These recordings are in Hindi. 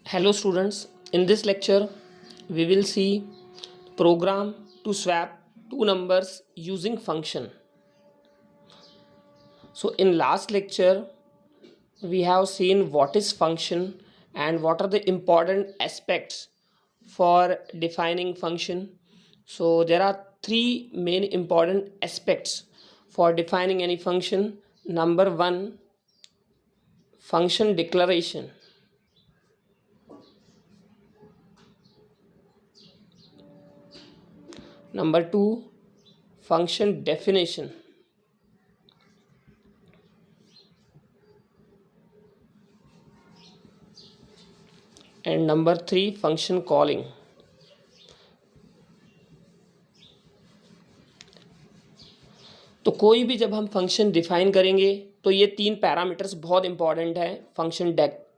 Hello students, in this lecture we will see program to swap two numbers using function. So in last lecture we have seen what is function and what are the important aspects for defining function. So there are three main important aspects for defining any function. Number one, function declaration. Number two, function definition. And number three, function calling. तो कोई भी जब हम फंक्शन डिफाइन करेंगे तो ये तीन पैरामीटर्स बहुत इंपॉर्टेंट है. फंक्शन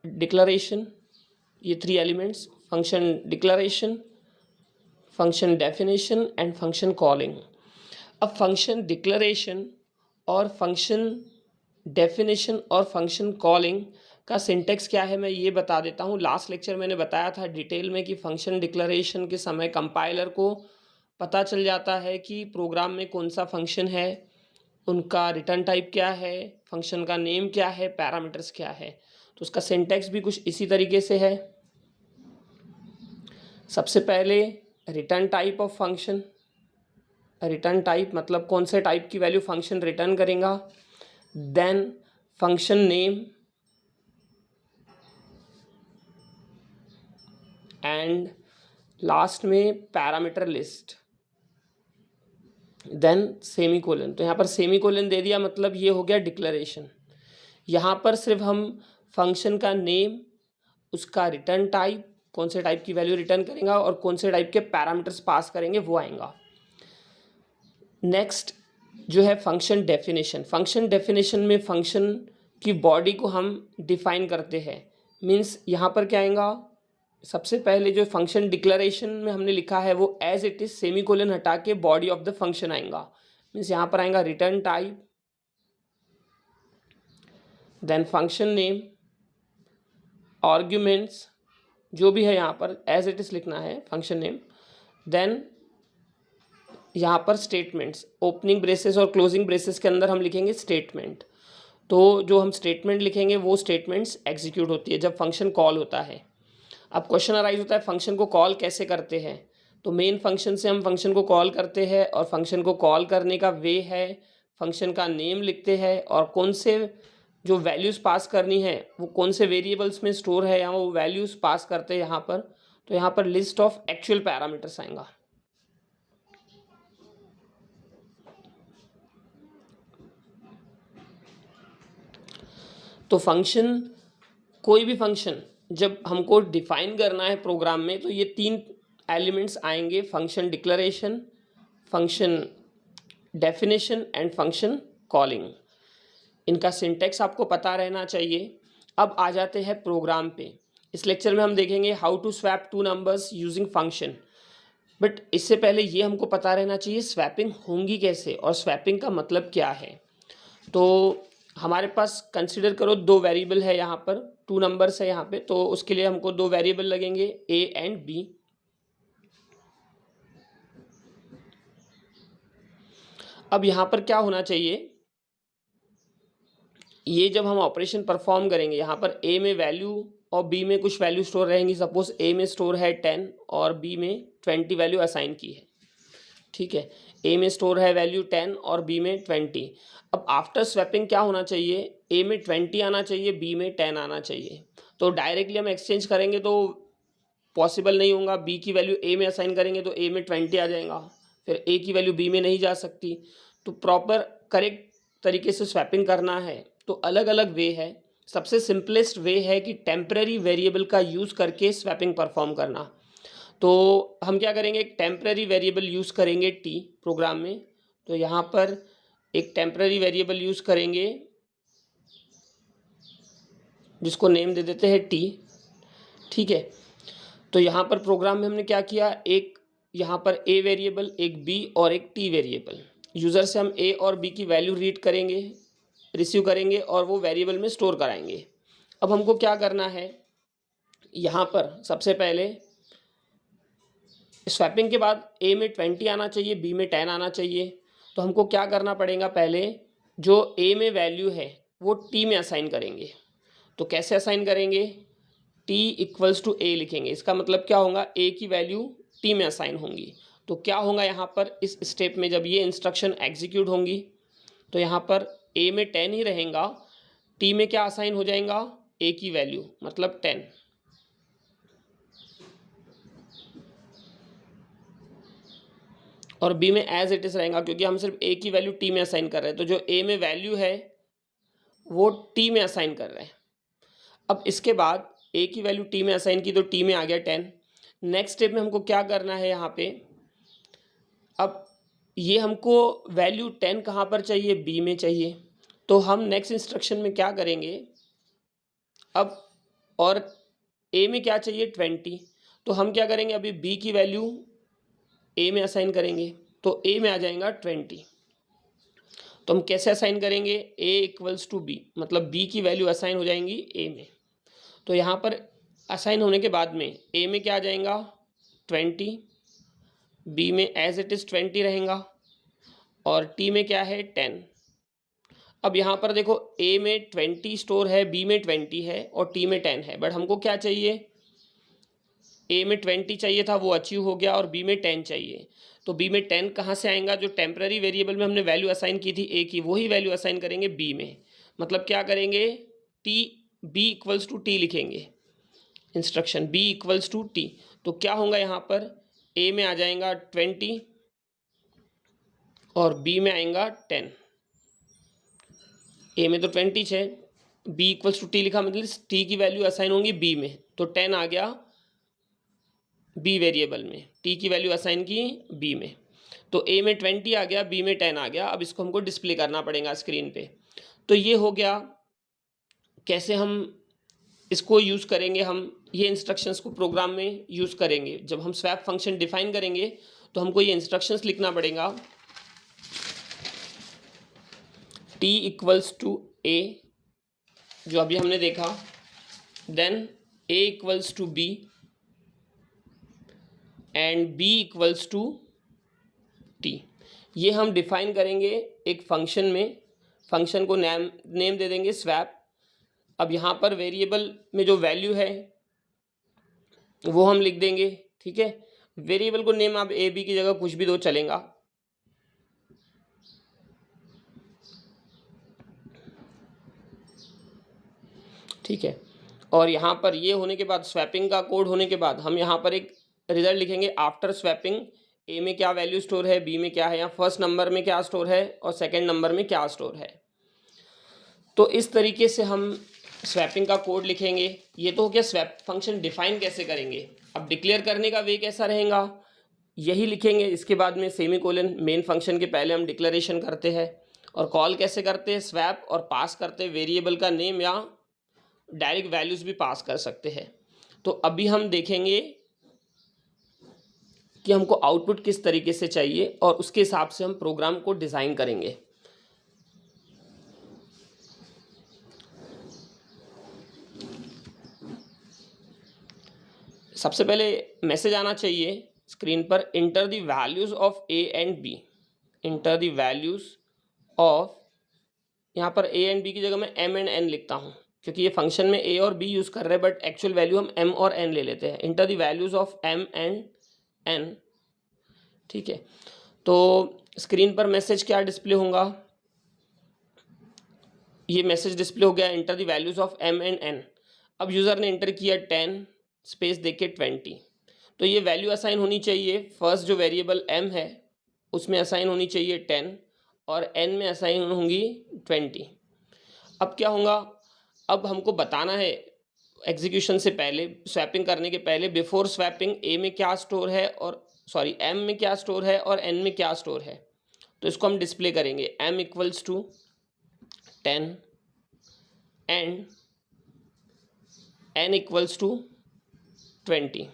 डिक्लेरेशन, ये three elements, function declaration, function definition and function calling. अब फंक्शन डिक्लेरेशन और फंक्शन डेफिनेशन और फंक्शन कॉलिंग का सिंटेक्स क्या है मैं ये बता देता हूँ. लास्ट लेक्चर मैंने बताया था डिटेल में कि फंक्शन डिक्लेरेशन के समय कंपाइलर को पता चल जाता है कि प्रोग्राम में कौन सा फंक्शन है, उनका रिटर्न टाइप क्या है, फंक्शन का नेम क्या है, पैरामीटर्स क्या है. तो उसका सिंटेक्स भी कुछ इसी तरीके से है. सबसे पहले return type of function. Return type मतलब कौन से टाइप की वैल्यू फंक्शन रिटर्न करेगा. Then function name and last में पैरामीटर लिस्ट. Then semicolon. तो यहाँ पर सेमीकोलन दे दिया मतलब ये हो गया डिक्लेरेशन. यहाँ पर सिर्फ हम फंक्शन का नेम, उसका रिटर्न टाइप, कौन से टाइप की वैल्यू रिटर्न करेगा और कौन से टाइप के पैरामीटर्स पास करेंगे वो आएगा. नेक्स्ट जो है फंक्शन डेफिनेशन. फंक्शन डेफिनेशन में फंक्शन की बॉडी को हम डिफाइन करते हैं. मीन्स यहाँ पर क्या आएगा, सबसे पहले जो फंक्शन डिक्लेरेशन में हमने लिखा है वो एज इट इज सेमीकोलन हटा के बॉडी ऑफ द फंक्शन आएगा. मीन्स यहाँ पर आएगा return type, then function name, arguments जो भी है यहाँ पर एज इट इज लिखना है फंक्शन नेम. देन यहाँ पर स्टेटमेंट्स, ओपनिंग ब्रेसेस और क्लोजिंग ब्रेसेस के अंदर हम लिखेंगे स्टेटमेंट. तो जो हम स्टेटमेंट लिखेंगे वो स्टेटमेंट्स एग्जीक्यूट होती है जब फंक्शन कॉल होता है. अब क्वेश्चन अराइज होता है फंक्शन को कॉल कैसे करते हैं. तो मेन फंक्शन से हम फंक्शन को कॉल करते हैं और फंक्शन को कॉल करने का वे है फंक्शन का नेम लिखते हैं और कौन से जो वैल्यूज़ पास करनी है वो कौन से वेरिएबल्स में स्टोर है या वो वैल्यूज़ पास करते हैं यहाँ पर. तो यहाँ पर लिस्ट ऑफ एक्चुअल पैरामीटर्स आएगा. तो फंक्शन, कोई भी फंक्शन जब हमको डिफाइन करना है प्रोग्राम में तो ये तीन एलिमेंट्स आएंगे, function declaration, function definition and function calling. इनका सिंटेक्स आपको पता रहना चाहिए. अब आ जाते हैं प्रोग्राम पे. इस लेक्चर में हम देखेंगे how to swap two numbers using function. But इससे पहले ये हमको पता रहना चाहिए स्वैपिंग होंगी कैसे और स्वैपिंग का मतलब क्या है. तो हमारे पास कंसिडर करो दो वेरिएबल है यहाँ पर, टू नंबर्स है यहाँ पे. तो उसके लिए हमको दो वेरिएबल लगेंगे ए एंड बी. अब यहाँ पर क्या होना चाहिए, ये जब हम ऑपरेशन परफॉर्म करेंगे यहाँ पर ए में वैल्यू और बी में कुछ वैल्यू स्टोर रहेंगी. सपोज ए में स्टोर है 10 और बी में 20 वैल्यू असाइन की है. ठीक है, ए में स्टोर है वैल्यू 10 और बी में 20. अब आफ्टर स्वैपिंग क्या होना चाहिए, ए में 20 आना चाहिए, बी में 10 आना चाहिए. तो डायरेक्टली हम एक्सचेंज करेंगे तो पॉसिबल नहीं होगा. बी की वैल्यू ए में असाइन करेंगे तो ए में 20 आ जाएगा, फिर ए की वैल्यू बी में नहीं जा सकती. तो प्रॉपर करेक्ट तरीके से स्वैपिंग करना है तो अलग अलग वे है. सबसे सिंपलेस्ट वे है कि टेम्पररी वेरिएबल का यूज़ करके स्वैपिंग परफॉर्म करना. तो हम क्या करेंगे, एक टेम्पररी वेरिएबल यूज़ करेंगे टी प्रोग्राम में. तो यहाँ पर एक टेम्पररी वेरिएबल यूज़ करेंगे जिसको नेम दे देते हैं टी. ठीक है, तो यहाँ पर प्रोग्राम में हमने क्या किया, एक यहाँ पर ए वेरिएबल, एक बी और एक टी वेरिएबल. यूज़र से हम ए और बी की वैल्यू रीड करेंगे, रिसीव करेंगे और वो वेरिएबल में स्टोर कराएंगे. अब हमको क्या करना है, यहाँ पर सबसे पहले स्वैपिंग के बाद ए में 20 आना चाहिए, बी में 10 आना चाहिए। तो हमको क्या करना पड़ेगा, पहले जो ए में वैल्यू है वो टी में असाइन करेंगे। तो कैसे असाइन करेंगे, टी इक्वल्स टू ए लिखेंगे। इसका मतलब क्या होगा, ए की वैल्यू टी में असाइन होंगी। तो क्या होगा यहाँ पर इस स्टेप में, जब ये इंस्ट्रक्शन एग्जीक्यूट होंगी तो यहाँ पर ए में 10 ही रहेगा, टी में क्या असाइन हो जाएगा, ए की वैल्यू मतलब 10, और बी में एज इट इज़ रहेगा क्योंकि हम सिर्फ ए की वैल्यू टी में असाइन कर रहे हैं। तो जो ए में वैल्यू है वो टी में असाइन कर रहे हैं। अब इसके बाद ए की वैल्यू टी में असाइन की तो टी में आ गया 10। नेक्स्ट स्टेप में हमको क्या करना है यहाँ पे, अब ये हमको वैल्यू 10 कहाँ पर चाहिए, बी में चाहिए। तो हम नेक्स्ट इंस्ट्रक्शन में क्या करेंगे, अब और ए में क्या चाहिए 20, तो हम क्या करेंगे, अभी बी की वैल्यू ए में असाइन करेंगे तो ए में आ जाएगा 20। तो हम कैसे असाइन करेंगे, ए इक्वल्स टू बी, मतलब बी की वैल्यू असाइन हो जाएंगी ए में। तो यहाँ पर असाइन होने के बाद में ए में क्या आ जाएगा 20, बी में एज इट इज़ 20 रहेगा, और टी में क्या है 10। अब यहाँ पर देखो ए में 20 स्टोर है, बी में 20 है और टी में 10 है, बट हमको क्या चाहिए, ए में 20 चाहिए था वो अचीव हो गया, और बी में 10 चाहिए। तो बी में 10 कहाँ से आएगा, जो टेम्पररी वेरिएबल में हमने वैल्यू असाइन की थी ए की, वही वैल्यू असाइन करेंगे बी में। मतलब क्या करेंगे, T B equals to T लिखेंगे, instruction B equals to T. तो क्या होगा यहाँ पर, ए में आ जाएगा 20 और बी में आएगा 10। ए में तो 20 है, बी इक्वल्स टू टी लिखा मतलब टी की वैल्यू असाइन होंगी बी में, तो 10 आ गया बी वेरिएबल में, टी की वैल्यू असाइन की बी में। तो ए में 20 आ गया, बी में 10 आ गया। अब इसको हमको डिस्प्ले करना पड़ेगा स्क्रीन पे। तो ये हो गया, कैसे हम इसको यूज़ करेंगे, हम ये इंस्ट्रक्शंस को प्रोग्राम में यूज़ करेंगे। जब हम स्वैप फंक्शन डिफाइन करेंगे तो हमको ये इंस्ट्रक्शंस लिखना पड़ेगा, टी इक्वल्स टू ए जो अभी हमने देखा, then A equals to B and B equals to T. ये हम डिफाइन करेंगे एक फंक्शन में, फंक्शन को नेम दे देंगे स्वैप। अब यहाँ पर वेरिएबल में जो वैल्यू है वो हम लिख देंगे, ठीक है। वेरिएबल को नेम आप ए बी की जगह कुछ भी दो चलेगा। ठीक है, और यहाँ पर ये होने के बाद स्वैपिंग का कोड होने के बाद हम यहाँ पर एक रिजल्ट लिखेंगे आफ्टर स्वैपिंग, ए में क्या वैल्यू स्टोर है, बी में क्या है, या फर्स्ट नंबर में क्या स्टोर है और सेकंड नंबर में क्या स्टोर है। तो इस तरीके से हम स्वैपिंग का कोड लिखेंगे। ये तो हो गया स्वैप फंक्शन डिफाइन कैसे करेंगे। अब डिक्लेयर करने का वे कैसा रहेगा, यही लिखेंगे। इसके बाद में सेमीकोलन, मेन फंक्शन के पहले हम डिक्लेरेशन करते हैं, और कॉल कैसे करते हैं, स्वैप, और पास करते हैं वेरिएबल का नेम, या डायरेक्ट वैल्यूज भी पास कर सकते हैं। तो अभी हम देखेंगे कि हमको आउटपुट किस तरीके से चाहिए और उसके हिसाब से हम प्रोग्राम को डिज़ाइन करेंगे। सबसे पहले मैसेज आना चाहिए स्क्रीन पर, enter the values of A and B, enter the values of, यहाँ पर ए एंड बी की जगह मैं एम एंड एन लिखता हूँ क्योंकि ये फंक्शन में ए और बी यूज़ कर रहे हैं, बट एक्चुअल वैल्यू हम एम और एन ले लेते हैं। Enter the values of M and N, ठीक है। तो स्क्रीन पर मैसेज क्या डिस्प्ले होगा, ये मैसेज डिस्प्ले हो गया, enter the values of M and N. अब यूज़र ने इंटर किया 10 स्पेस देके 20, तो ये वैल्यू असाइन होनी चाहिए। फर्स्ट जो वेरिएबल m है उसमें असाइन होनी चाहिए 10 और n में असाइन होंगी 20। अब क्या होगा, अब हमको बताना है एग्जीक्यूशन से पहले, स्वैपिंग करने के पहले, बिफोर स्वैपिंग a में क्या स्टोर है, और सॉरी m में क्या स्टोर है और n में क्या स्टोर है। तो इसको हम डिस्प्ले करेंगे, m equals to 10 and n equals to 20,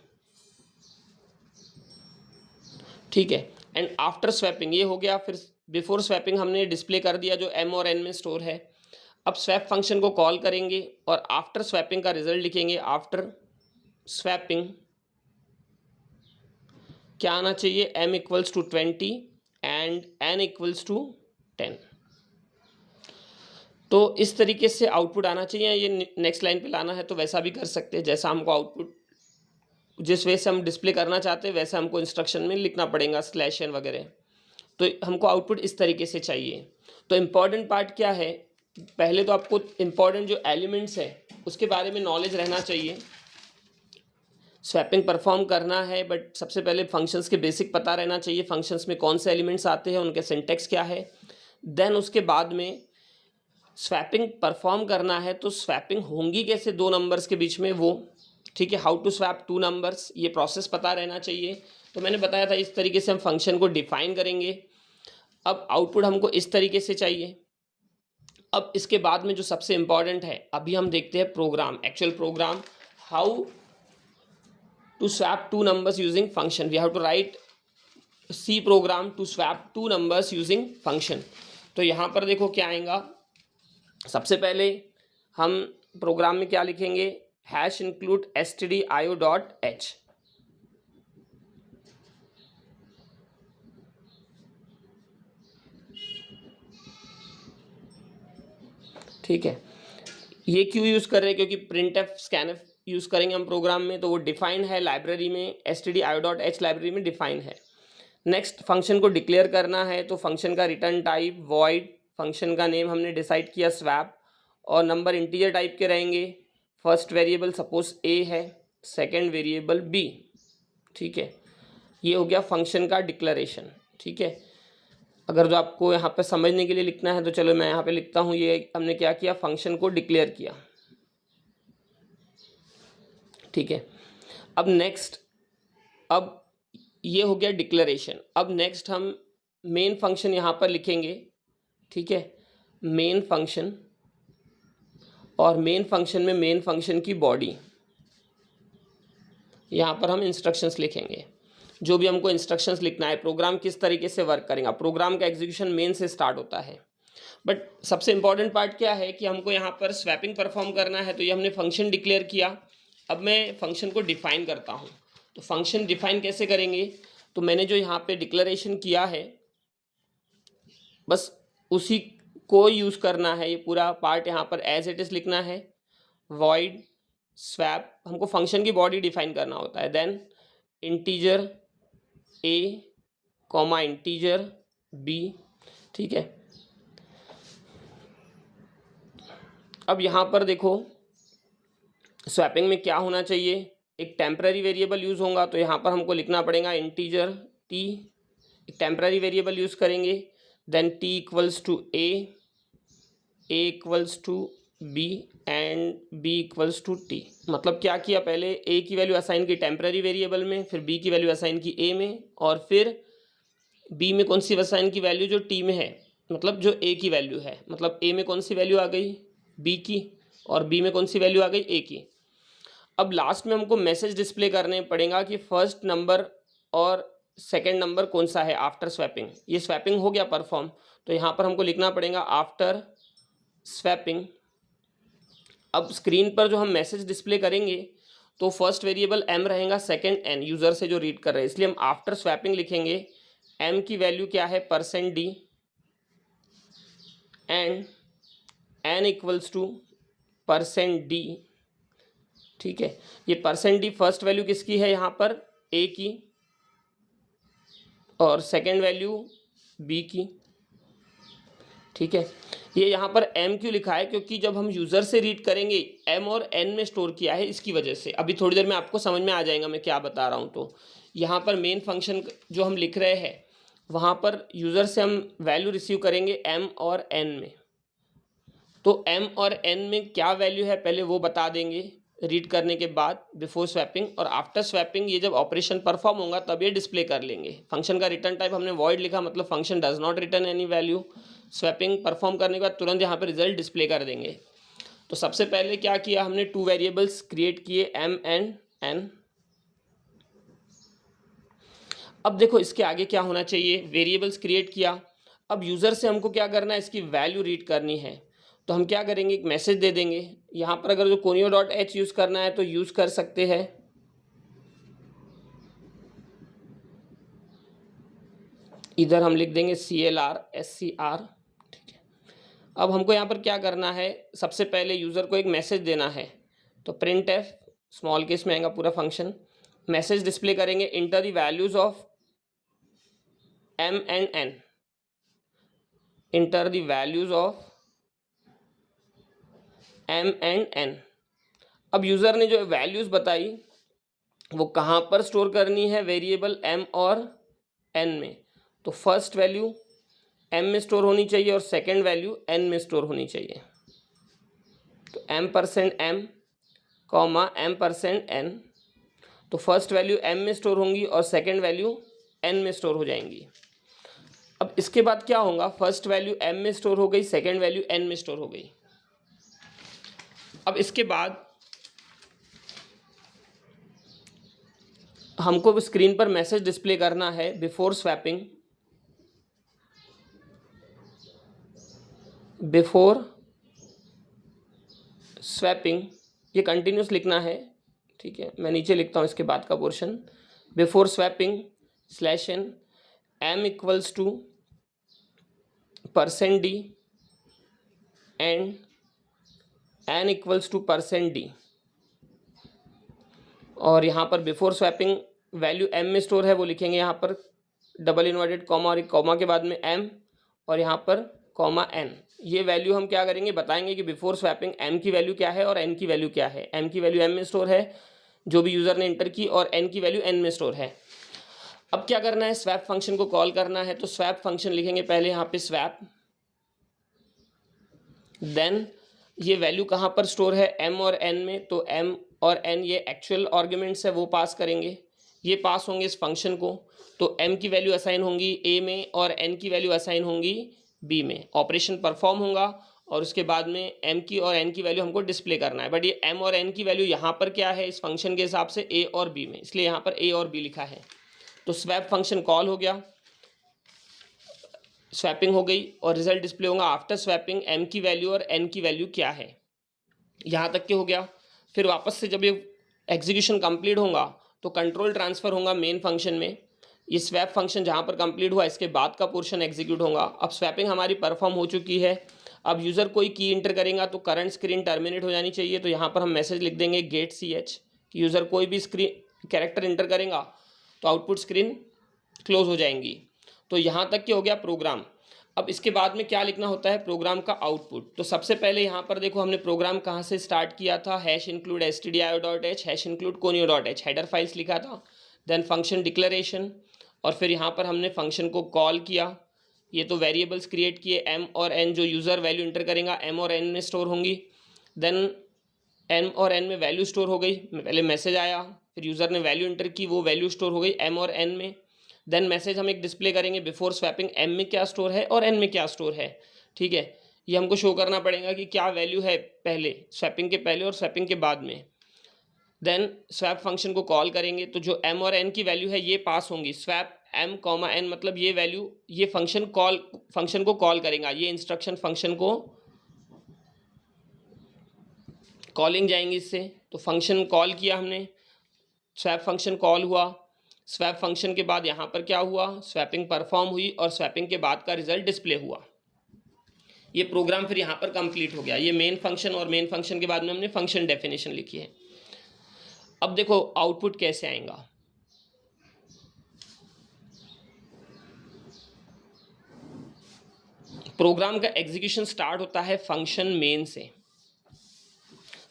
ठीक है। एंड आफ्टर स्वैपिंग ये हो गया, फिर बिफोर स्वैपिंग हमने डिस्प्ले कर दिया जो m और n में स्टोर है। अब स्वैप फंक्शन को कॉल करेंगे और आफ्टर स्वैपिंग का रिजल्ट लिखेंगे, आफ्टर स्वैपिंग क्या आना चाहिए, m equals to 20 and n equals to 10। तो इस तरीके से आउटपुट आना चाहिए। ये नेक्स्ट लाइन पे लाना है तो वैसा भी कर सकते हैं, जैसा हमको आउटपुट जिस वे से हम डिस्प्ले करना चाहते हैं वैसे हमको इंस्ट्रक्शन में लिखना पड़ेगा /n वगैरह। तो हमको आउटपुट इस तरीके से चाहिए। तो इम्पॉर्टेंट पार्ट क्या है, पहले तो आपको इम्पॉर्टेंट जो एलिमेंट्स है उसके बारे में नॉलेज रहना चाहिए। स्वैपिंग परफॉर्म करना है बट सबसे पहले फंक्शंस के बेसिक पता रहना चाहिए, फंक्शंस में कौन से एलिमेंट्स आते हैं, उनके सिंटेक्स क्या है। देन उसके बाद में स्वैपिंग परफॉर्म करना है तो स्वैपिंग होंगी कैसे दो नंबर्स के बीच में, वो ठीक है, how to swap two numbers, ये प्रोसेस पता रहना चाहिए। तो मैंने बताया था इस तरीके से हम फंक्शन को डिफाइन करेंगे। अब आउटपुट हमको इस तरीके से चाहिए। अब इसके बाद में जो सबसे इम्पॉर्टेंट है, अभी हम देखते हैं program, actual program, how to swap two numbers using function. We have to write C program to swap two numbers using function. तो यहाँ पर देखो क्या आएगा, सबसे पहले हम प्रोग्राम में क्या लिखेंगे, #include stdio.h। ठीक है, ये क्यों यूज़ कर रहे हैं, क्योंकि printf scanf यूज़ करेंगे हम प्रोग्राम में, तो वो डिफाइंड है लाइब्रेरी में, stdio.h लाइब्रेरी में डिफाइन है। नेक्स्ट फंक्शन को डिक्लेयर करना है तो फंक्शन का रिटर्न टाइप वॉइड, फंक्शन का नेम हमने डिसाइड किया स्वैप, और नंबर इंटीजर टाइप के रहेंगे। फर्स्ट वेरिएबल सपोज a है, सेकंड वेरिएबल b। ठीक है, ये हो गया फंक्शन का डिक्लेरेशन। ठीक है, अगर जो आपको यहाँ पे समझने के लिए लिखना है तो चलो मैं यहाँ पे लिखता हूँ, ये हमने क्या किया, फंक्शन को डिक्लेयर किया। ठीक है, अब नेक्स्ट, अब ये हो गया डिक्लेरेशन। अब नेक्स्ट हम मेन फंक्शन यहाँ पर लिखेंगे। ठीक है, मेन फंक्शन, और मेन फंक्शन में मेन फंक्शन की बॉडी, यहाँ पर हम इंस्ट्रक्शंस लिखेंगे, जो भी हमको इंस्ट्रक्शंस लिखना है, प्रोग्राम किस तरीके से वर्क करेगा। प्रोग्राम का एग्जीक्यूशन मेन से स्टार्ट होता है, बट सबसे इंपॉर्टेंट पार्ट क्या है कि हमको यहाँ पर स्वैपिंग परफॉर्म करना है। तो ये हमने फंक्शन डिक्लेयर किया, अब मैं फंक्शन को डिफाइन करता हूँ। तो फंक्शन डिफाइन कैसे करेंगे, तो मैंने जो यहाँ पे डिक्लेरेशन किया है बस उसी को यूज़ करना है। ये पूरा पार्ट यहाँ पर एज इट इज़ लिखना है, वॉइड स्वैप, हमको फंक्शन की बॉडी डिफाइन करना होता है। Then integer a comma integer b। ठीक है, अब यहाँ पर देखो स्वैपिंग में क्या होना चाहिए, एक टेम्पररी वेरिएबल यूज़ होगा, तो यहाँ पर हमको लिखना पड़ेगा इंटीजर t, एक टेम्पररी वेरिएबल यूज़ करेंगे। Then t equals to a equals to b and b equals to t। मतलब क्या किया, पहले a की वैल्यू असाइन की टेम्पररी वेरिएबल में, फिर b की वैल्यू असाइन की a में, और फिर b में कौन सी असाइन की वैल्यू जो t में है, मतलब जो a की वैल्यू है, मतलब a में कौन सी वैल्यू आ गई b की, और b में कौन सी वैल्यू आ गई a की। अब लास्ट में हमको मैसेज डिस्प्ले करने पड़ेगा कि फर्स्ट नंबर और सेकंड नंबर कौन सा है आफ्टर स्वैपिंग। ये स्वैपिंग हो गया परफॉर्म, तो यहाँ पर हमको लिखना पड़ेगा आफ्टर स्वैपिंग। अब स्क्रीन पर जो हम मैसेज डिस्प्ले करेंगे तो फर्स्ट वेरिएबल m रहेगा, सेकंड n, यूज़र से जो रीड कर रहे हैं, इसलिए हम आफ्टर स्वैपिंग लिखेंगे। m की वैल्यू क्या है, %d, and n equals to %d। ठीक है, ये %d फर्स्ट वैल्यू किसकी है, यहाँ पर a की, और सेकंड वैल्यू b की। ठीक है, ये यहाँ पर m क्यों लिखा है, क्योंकि जब हम यूज़र से रीड करेंगे m और n में स्टोर किया है, इसकी वजह से। अभी थोड़ी देर में आपको समझ में आ जाएगा मैं क्या बता रहा हूँ। तो यहाँ पर मेन फंक्शन जो हम लिख रहे हैं वहाँ पर यूज़र से हम वैल्यू रिसीव करेंगे m और n में। तो m और n में क्या वैल्यू है पहले वो बता देंगे रीड करने के बाद, बिफोर स्वैपिंग, और आफ्टर स्वैपिंग ये जब ऑपरेशन परफॉर्म होगा तब ये डिस्प्ले कर लेंगे। फंक्शन का रिटर्न टाइप हमने वॉइड लिखा, मतलब function does not return any value. Swapping perform करने के बाद तुरंत यहाँ पे रिजल्ट डिस्प्ले कर देंगे। तो सबसे पहले क्या किया हमने, टू वेरिएबल्स क्रिएट किए m एंड n। अब देखो इसके आगे क्या होना चाहिए, वेरिएबल्स क्रिएट किया, अब यूज़र से हमको क्या करना है, इसकी वैल्यू रीड करनी है। तो हम क्या करेंगे, एक मैसेज दे देंगे। यहाँ पर अगर जो conio.h यूज़ करना है तो यूज़ कर सकते हैं, इधर हम लिख देंगे CLR SCR। ठीक है, अब हमको यहाँ पर क्या करना है, सबसे पहले यूज़र को एक मैसेज देना है। तो प्रिंट एफ स्मॉल केस में आएगा पूरा फंक्शन, मैसेज डिस्प्ले करेंगे inter the values of M and N, inter the values of M and N। अब यूज़र ने जो वैल्यूज़ बताई वो कहाँ पर स्टोर करनी है, वेरिएबल M और N में। तो फर्स्ट वैल्यू M में स्टोर होनी चाहिए और सेकंड वैल्यू N में स्टोर होनी चाहिए। तो M%M कॉमा M%N, तो फर्स्ट वैल्यू M में स्टोर होंगी और सेकंड वैल्यू N में स्टोर हो जाएंगी। अब इसके बाद क्या होगा, फर्स्ट वैल्यू M में स्टोर हो गई, सेकंड वैल्यू N में स्टोर हो गई। अब इसके बाद हमको स्क्रीन पर मैसेज डिस्प्ले करना है बिफोर स्वैपिंग, ये कंटिन्यूस लिखना है। ठीक है, मैं नीचे लिखता हूँ इसके बाद का portion, before swapping /n M equals to %d and N equals to %d। और यहाँ पर बिफोर स्वैपिंग वैल्यू M में स्टोर है वो लिखेंगे यहाँ पर डबल इन्वर्टेड कॉमा और एक कॉमा के बाद में M और यहाँ पर कॉमा N। ये वैल्यू हम क्या करेंगे, बताएंगे कि बिफोर स्वैपिंग M की वैल्यू क्या है और N की वैल्यू क्या है। M की वैल्यू M में स्टोर है जो भी यूज़र ने इंटर की, और N की वैल्यू N में स्टोर है। अब क्या करना है, स्वैप फंक्शन को कॉल करना है। तो स्वैप फंक्शन लिखेंगे पहले यहाँ पे स्वैप, देन ये वैल्यू कहाँ पर स्टोर है, M और N में। तो M और N ये एक्चुअल आर्ग्यूमेंट्स है, वो पास करेंगे, ये पास होंगे इस फंक्शन को। तो M की वैल्यू असाइन होंगी A में और N की वैल्यू असाइन होंगी B में। ऑपरेशन परफॉर्म होगा और उसके बाद में M की और N की वैल्यू हमको डिस्प्ले करना है। बट ये M और N की वैल्यू यहाँ पर क्या है, इस फंक्शन के हिसाब से A और B में, इसलिए यहाँ पर A और B लिखा है। तो स्वैप फंक्शन कॉल हो गया, स्वैपिंग हो गई और रिजल्ट डिस्प्ले होगा आफ्टर स्वैपिंग M की वैल्यू और N की वैल्यू क्या है। यहाँ तक के हो गया। फिर वापस से जब ये एग्जीक्यूशन कंप्लीट होगा तो कंट्रोल ट्रांसफ़र होगा मेन फंक्शन में। ये स्वैप फंक्शन जहाँ पर कंप्लीट हुआ इसके बाद का पोर्शन एग्जीक्यूट होगा। अब स्वैपिंग हमारी परफॉर्म हो चुकी है। अब यूज़र कोई की इंटर करेगा तो करंट स्क्रीन टर्मिनेट हो जानी चाहिए। तो यहाँ पर हम मैसेज लिख देंगे गेट CH कि यूज़र कोई भी स्क्रीन कैरेक्टर इंटर करेगा तो आउटपुट स्क्रीन क्लोज हो जाएंगी। तो यहाँ तक के हो गया प्रोग्राम। अब इसके बाद में क्या लिखना होता है, प्रोग्राम का आउटपुट। तो सबसे पहले यहाँ पर देखो हमने प्रोग्राम कहाँ से स्टार्ट किया था, #include stdio.h #include conio.h header files लिखा था। देन फंक्शन डिक्लेरेशन और फिर यहाँ पर हमने फंक्शन को कॉल किया। ये तो वेरिएबल्स क्रिएट किए M और N, जो यूज़र वैल्यू इंटर करेगा M और N में स्टोर होंगी। देन M और N में वैल्यू स्टोर हो गई, पहले मैसेज आया, फिर यूज़र ने वैल्यू इंटर की, वो वैल्यू स्टोर हो गई M और N में। देन मैसेज हम एक डिस्प्ले करेंगे बिफोर स्वैपिंग M में क्या स्टोर है और N में क्या स्टोर है। ठीक है, ये हमको शो करना पड़ेगा कि क्या वैल्यू है पहले, स्वैपिंग के पहले और स्वैपिंग के बाद में। देन स्वैप फंक्शन को कॉल करेंगे तो जो M और N की वैल्यू है ये पास होंगी। स्वैप M, N मतलब ये वैल्यू, ये फंक्शन को कॉल करेगा, ये इंस्ट्रक्शन फंक्शन को कॉलिंग जाएंगी इससे। तो फंक्शन कॉल किया हमने, स्वैप फंक्शन कॉल हुआ। स्वैप फंक्शन के बाद यहाँ पर क्या हुआ, स्वैपिंग परफॉर्म हुई और स्वैपिंग के बाद का रिजल्ट डिस्प्ले हुआ। ये प्रोग्राम फिर यहाँ पर कंप्लीट हो गया। ये मेन फंक्शन और मेन फंक्शन के बाद में हमने फंक्शन डेफिनेशन लिखी है। अब देखो आउटपुट कैसे आएगा। प्रोग्राम का एग्जीक्यूशन स्टार्ट होता है फंक्शन मेन से।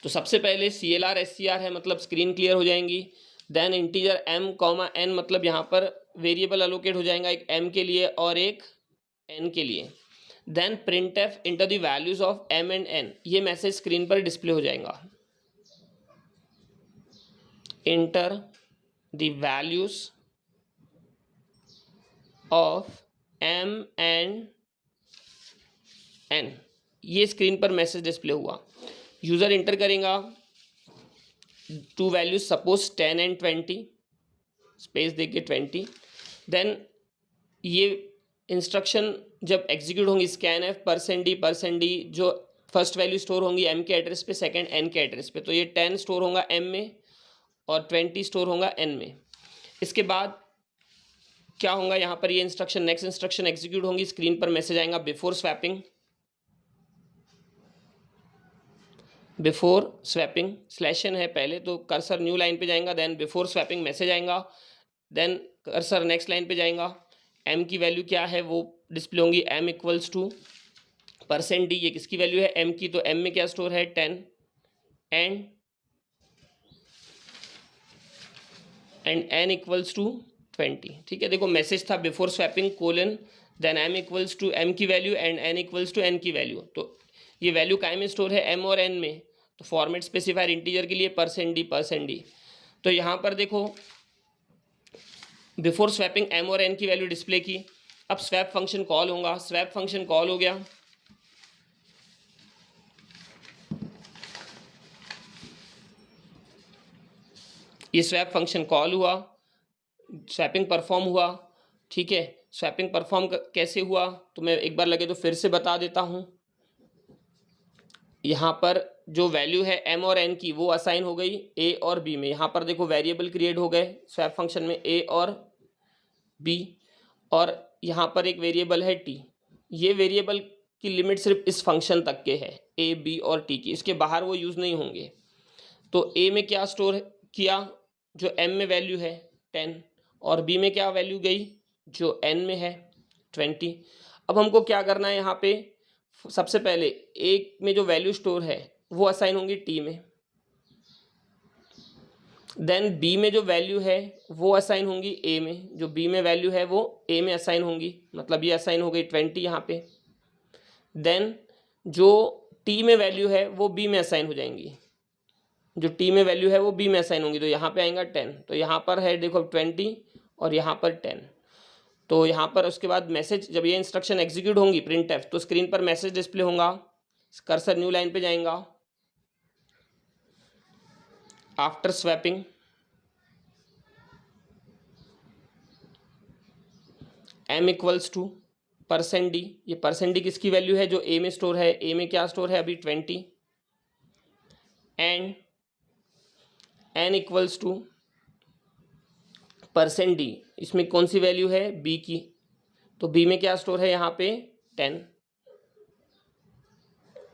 तो सबसे पहले CLR SCR है, मतलब स्क्रीन क्लियर हो जाएंगी। देन इंटीजर M, N मतलब यहाँ पर वेरिएबल अलोकेट हो जाएगा, एक M के लिए और एक N के लिए। Then printf enter the values of M and N, ये मैसेज स्क्रीन पर डिस्प्ले हो जाएगा, enter the values of M and N, ये स्क्रीन पर मैसेज डिस्प्ले हुआ। यूज़र इंटर करेगा two values, suppose 10 and 20, space देके 20। देन ये इंस्ट्रक्शन जब एग्जीक्यूट होंगी scanf %d जो फर्स्ट वैल्यू स्टोर होंगी M के एड्रेस पे, सेकंड N के एड्रेस पे। तो ये 10 स्टोर होगा M में और 20 स्टोर होगा N में। इसके बाद क्या होगा यहाँ पर, ये इंस्ट्रक्शन नेक्स्ट इंस्ट्रक्शन एग्जीक्यूट होंगी, स्क्रीन पर मैसेज आएगा बिफोर स्वैपिंग स्लैशन है पहले, तो कर्सर न्यू लाइन पे जाएगा, देन बिफोर स्वैपिंग मैसेज आएगा, देन कर्सर नेक्स्ट लाइन पे जाएगा, m की वैल्यू क्या है वो डिस्प्ले होंगी, m इक्वल्स टू %d, ये किसकी वैल्यू है m की, तो m में क्या स्टोर है 10 एंड n इक्वल्स टू 20। ठीक है, देखो मैसेज था before swapping colon then m equals to m की value and n equals to n की वैल्यू, तो ये वैल्यू काय में स्टोर है m और n में, तो फॉर्मेट स्पेसिफायर इंटीजर के लिए %d। तो यहाँ पर देखो बिफोर स्वैपिंग m और n की वैल्यू डिस्प्ले की, अब स्वैप फंक्शन कॉल होगा, स्वैप फंक्शन कॉल हो गया, ये स्वैप फंक्शन कॉल हुआ, स्वैपिंग परफॉर्म हुआ। ठीक है, स्वैपिंग परफॉर्म कैसे हुआ तो मैं एक बार लगे तो फिर से बता देता हूँ। यहाँ पर जो वैल्यू है m और n की वो असाइन हो गई a और b में, यहाँ पर देखो वेरिएबल क्रिएट हो गए स्वैप फंक्शन में a और b, और यहाँ पर एक वेरिएबल है t, ये वेरिएबल की लिमिट सिर्फ इस फंक्शन तक के है a b और t की, इसके बाहर वो यूज़ नहीं होंगे। तो a में क्या स्टोर किया, जो m में वैल्यू है 10, और b में क्या वैल्यू गई जो n में है 20। अब हमको क्या करना है, यहाँ पे सबसे पहले a में जो वैल्यू स्टोर है वो असाइन होंगी t में, देन b में जो वैल्यू है वो असाइन होंगी a में, जो b में वैल्यू है वो a में असाइन होंगी, मतलब ये असाइन हो गई 20 यहाँ पे, देन जो t में वैल्यू है वो b में असाइन हो जाएंगी, जो t में वैल्यू है वो b में असाइन होंगी, तो यहाँ पे आएगा 10, तो यहाँ पर है देखो 20 और यहाँ पर 10। तो यहाँ पर उसके बाद मैसेज, जब ये इंस्ट्रक्शन एग्जीक्यूट होंगी printf, तो स्क्रीन पर मैसेज डिस्प्ले होगा, कर्सर न्यू लाइन पे जाएगा, after swapping m equals to %d, ये %d किसकी वैल्यू है जो a में स्टोर है, a में क्या स्टोर है अभी 20, and n equals to %d, इसमें कौन सी वैल्यू है b की, तो b में क्या स्टोर है यहाँ पे 10।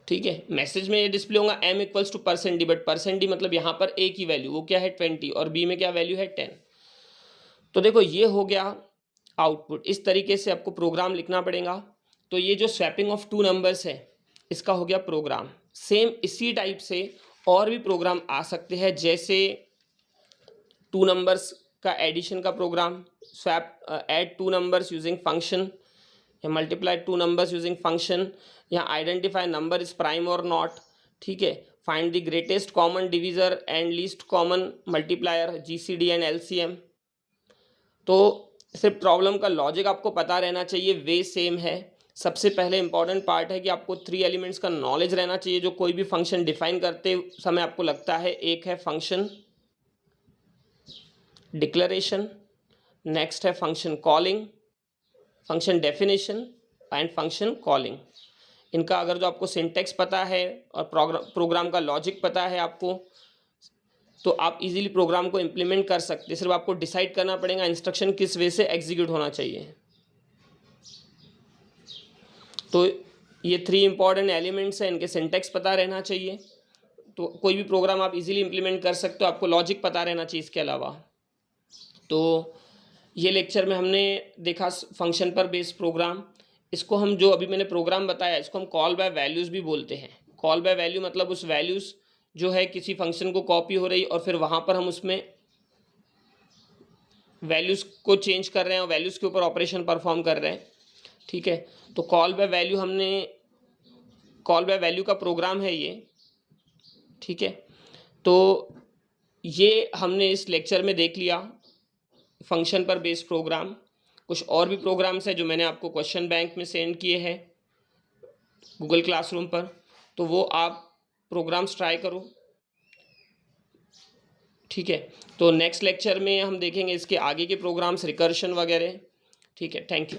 ठीक है, मैसेज में ये डिस्प्ले होगा m equals to %d, but %d मतलब यहाँ पर a की वैल्यू वो क्या है 20 और b में क्या वैल्यू है 10। तो देखो ये हो गया आउटपुट, इस तरीके से आपको प्रोग्राम लिखना पड़ेगा। तो ये जो स्वैपिंग ऑफ टू नंबर्स है इसका हो गया प्रोग्राम। सेम इसी टाइप से और भी प्रोग्राम आ सकते हैं, जैसे टू नंबर्स का एडिशन का program, swap add two numbers using function, या multiply two numbers using function, या आइडेंटिफाई नंबर इज प्राइम और नॉट। ठीक है, find the greatest common divisor and least common multiplier, GCD and LCM। तो सिर्फ प्रॉब्लम का लॉजिक आपको पता रहना चाहिए, वे सेम है। सबसे पहले इंपॉर्टेंट पार्ट है कि आपको 3 एलिमेंट्स का नॉलेज रहना चाहिए जो कोई भी फंक्शन डिफाइन करते समय आपको लगता है। एक है फंक्शन डिक्लेरेशन, नेक्स्ट है function calling, function definition and function calling. इनका अगर जो आपको सिंटेक्स पता है और प्रोग्राम का लॉजिक पता है आपको, तो आप इजीली प्रोग्राम को इम्प्लीमेंट कर सकते हैं। सिर्फ आपको डिसाइड करना पड़ेगा इंस्ट्रक्शन किस वे से एग्जीक्यूट होना चाहिए। तो ये 3 इंपॉर्टेंट एलिमेंट्स हैं, इनके सिंटेक्स पता रहना चाहिए, तो कोई भी प्रोग्राम आप इजीली इम्प्लीमेंट कर सकते हो। आपको लॉजिक पता रहना चाहिए इसके अलावा। तो ये लेक्चर में हमने देखा फंक्शन पर बेस्ड प्रोग्राम। इसको हम जो अभी मैंने प्रोग्राम बताया इसको हम कॉल बाय वैल्यूज़ भी बोलते हैं। कॉल बाय वैल्यू मतलब उस वैल्यूज़ जो है किसी फंक्शन को कॉपी हो रही और फिर वहाँ पर हम उसमें वैल्यूज़ को चेंज कर रहे हैं और वैल्यूज़ के ऊपर ऑपरेशन परफॉर्म कर रहे हैं। ठीक है, तो कॉल बाय वैल्यू का प्रोग्राम है ये। ठीक है, तो ये हमने इस लेक्चर में देख लिया फंक्शन पर बेस्ड प्रोग्राम। कुछ और भी प्रोग्राम्स हैं जो मैंने आपको क्वेश्चन बैंक में सेंड किए हैं गूगल क्लासरूम पर, तो वो आप प्रोग्राम्स ट्राई करो। ठीक है, तो नेक्स्ट लेक्चर में हम देखेंगे इसके आगे के प्रोग्राम्स, रिकर्शन वगैरह। ठीक है, थैंक यू।